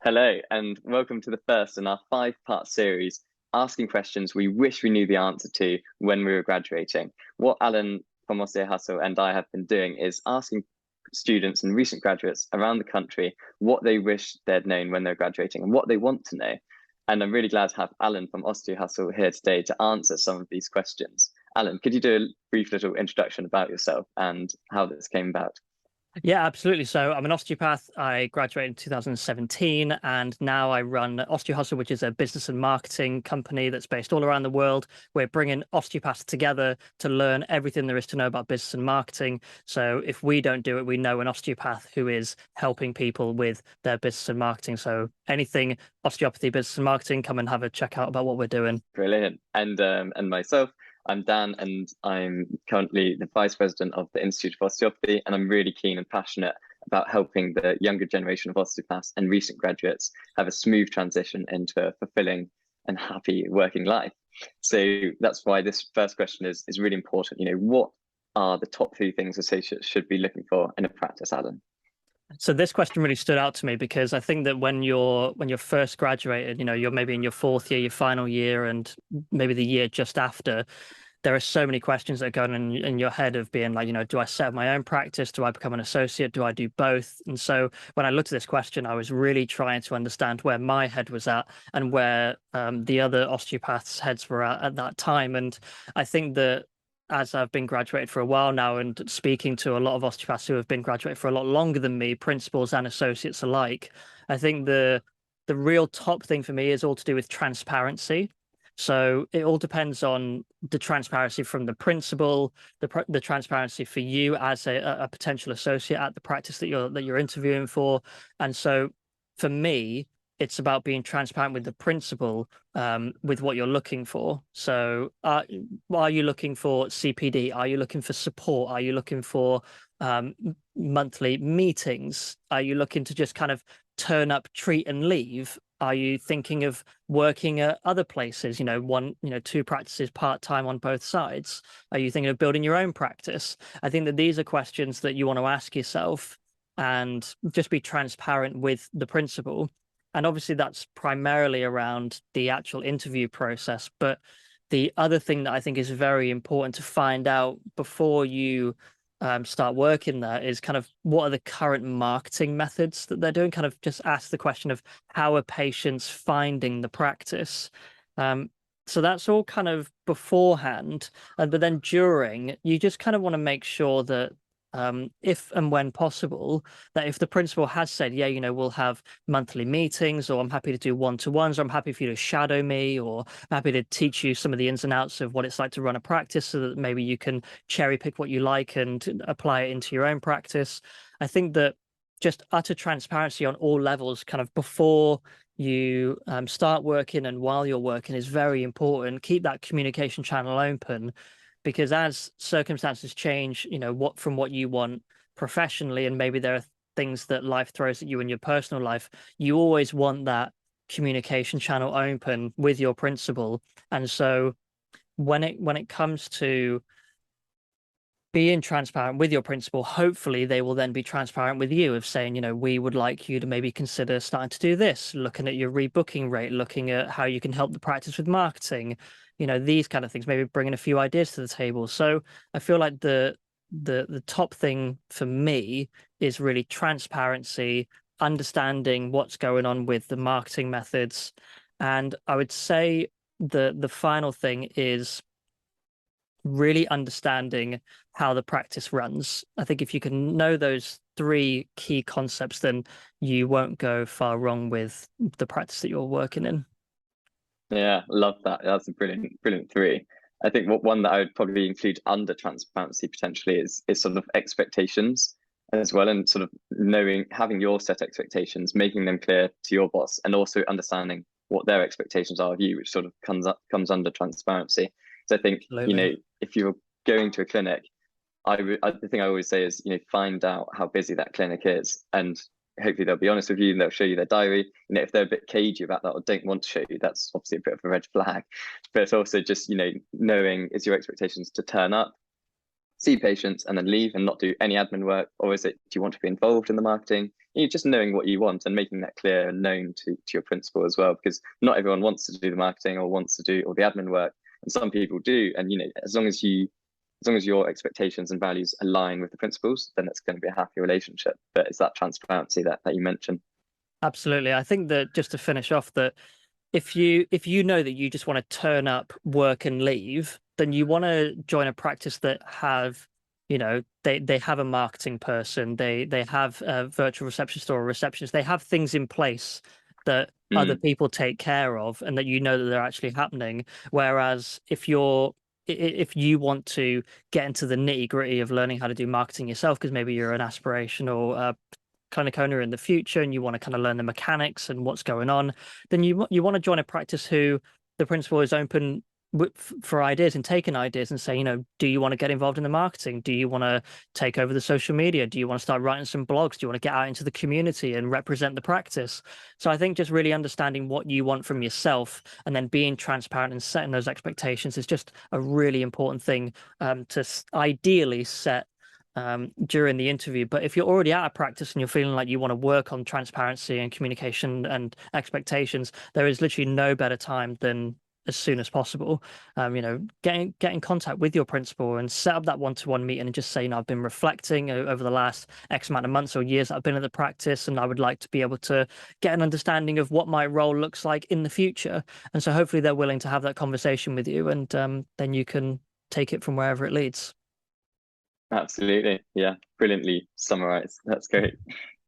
Hello, and welcome to the first in our five-part series, asking questions we wish we knew the answer to when we were graduating. What Alan from Osteohustle and I have been doing is asking students and recent graduates around the country what they wish they'd known when they're graduating and what they want to know. And I'm really glad to have Alan from Osteohustle here today to answer some of these questions. Alan, could you do a brief little introduction about yourself and how this came about? Yeah, absolutely. So I'm an osteopath. I graduated in 2017, and now I run Osteohustle, which is a business and marketing company that's based all around the world. We're bringing osteopaths together to learn everything there is to know about business and marketing. So if we don't do it, we know an osteopath who is helping people with their business and marketing. So anything osteopathy, business and marketing, come and have a check out about what we're doing. Brilliant. And myself, I'm Dan, and I'm currently the Vice President of the Institute of Osteopathy, and I'm really keen and passionate about helping the younger generation of osteopaths and recent graduates have a smooth transition into a fulfilling and happy working life. So that's why this first question is really important. What are the top three things associates should be looking for in a practice, Alan? So this question really stood out to me because I think that when you're first graduated, you're maybe in your fourth year, your final year, and maybe the year just after, there are so many questions that are going in your head of being like, do I set up my own practice? Do I become an associate? Do I do both? And so when I looked at this question, I was really trying to understand where my head was at and where the other osteopaths' heads were at that time. And I think that as I've been graduated for a while now and speaking to a lot of osteopaths who have been graduated for a lot longer than me, principals and associates alike, I think the real top thing for me is all to do with transparency. So it all depends on the transparency from the principal, the transparency for you as a potential associate at the practice that you're interviewing for. And so for me, it's about being transparent with the principal, with what you're looking for. So are you looking for CPD? Are you looking for support? Are you looking for monthly meetings? Are you looking to just kind of turn up, treat, and leave? Are you thinking of working at other places, two practices part-time on both sides? Are you thinking of building your own practice? I think that these are questions that you want to ask yourself and just be transparent with the principal. And obviously that's primarily around the actual interview process. But the other thing that I think is very important to find out before you start working there is kind of what are the current marketing methods that they're doing? Kind of just ask the question of how are patients finding the practice? So that's all kind of beforehand. But then during, you just kind of want to make sure that if and when possible, that if the principal has said, yeah, we'll have monthly meetings, or I'm happy to do one-to-ones, or I'm happy for you to shadow me, or I'm happy to teach you some of the ins and outs of what it's like to run a practice so that maybe you can cherry pick what you like and apply it into your own practice. I think that just utter transparency on all levels, kind of before you start working and while you're working, is very important. Keep that communication channel open because as circumstances change, what you want professionally, and maybe there are things that life throws at you in your personal life, you always want that communication channel open with your principal. And so when it comes to being transparent with your principal, hopefully they will then be transparent with you of saying, we would like you to maybe consider starting to do this, looking at your rebooking rate, looking at how you can help the practice with marketing, these kind of things, maybe bringing a few ideas to the table. So I feel like the top thing for me is really transparency, understanding what's going on with the marketing methods. And I would say the final thing is really understanding how the practice runs. I think if you can know those three key concepts, then you won't go far wrong with the practice that you're working in. Yeah, love that. That's a brilliant three. I think one that I would probably include under transparency potentially is sort of expectations as well, and sort of having your set expectations, making them clear to your boss, and also understanding what their expectations are of you, which sort of comes under transparency. So I think, Absolutely. if you're going to a clinic, the thing I always say is, find out how busy that clinic is, and hopefully they'll be honest with you and they'll show you their diary. If they're a bit cagey about that or don't want to show you, that's obviously a bit of a red flag. But it's also just, knowing is your expectations to turn up, see patients and then leave and not do any admin work, or is it do you want to be involved in the marketing? You just knowing what you want and making that clear and known to your principal as well, because not everyone wants to do the marketing or wants to do all the admin work, and some people do. And as long as your expectations and values align with the principals, then it's going to be a happy relationship. But it's that transparency that you mentioned. Absolutely. I think that just to finish off, that if you know that you just want to turn up, work and leave, then you want to join a practice that have, they have a marketing person, they have a virtual receptionist or a receptionist, they have things in place that other people take care of and that you know that they're actually happening. Whereas if you want to get into the nitty gritty of learning how to do marketing yourself, because maybe you're an aspirational clinic owner in the future and you want to kind of learn the mechanics and what's going on, then you want to join a practice who the principal is open for ideas and taking ideas and say, do you want to get involved in the marketing? Do you want to take over the social media? Do you want to start writing some blogs? Do you want to get out into the community and represent the practice? So I think just really understanding what you want from yourself and then being transparent and setting those expectations is just a really important thing to ideally set during the interview. But if you're already out of practice and you're feeling like you want to work on transparency and communication and expectations, there is literally no better time than as soon as possible. Get in contact with your principal and set up that one-to-one meeting and just say, I've been reflecting over the last X amount of months or years that I've been at the practice, and I would like to be able to get an understanding of what my role looks like in the future. And so hopefully they're willing to have that conversation with you, and then you can take it from wherever it leads. Absolutely. Yeah. Brilliantly summarized. That's great.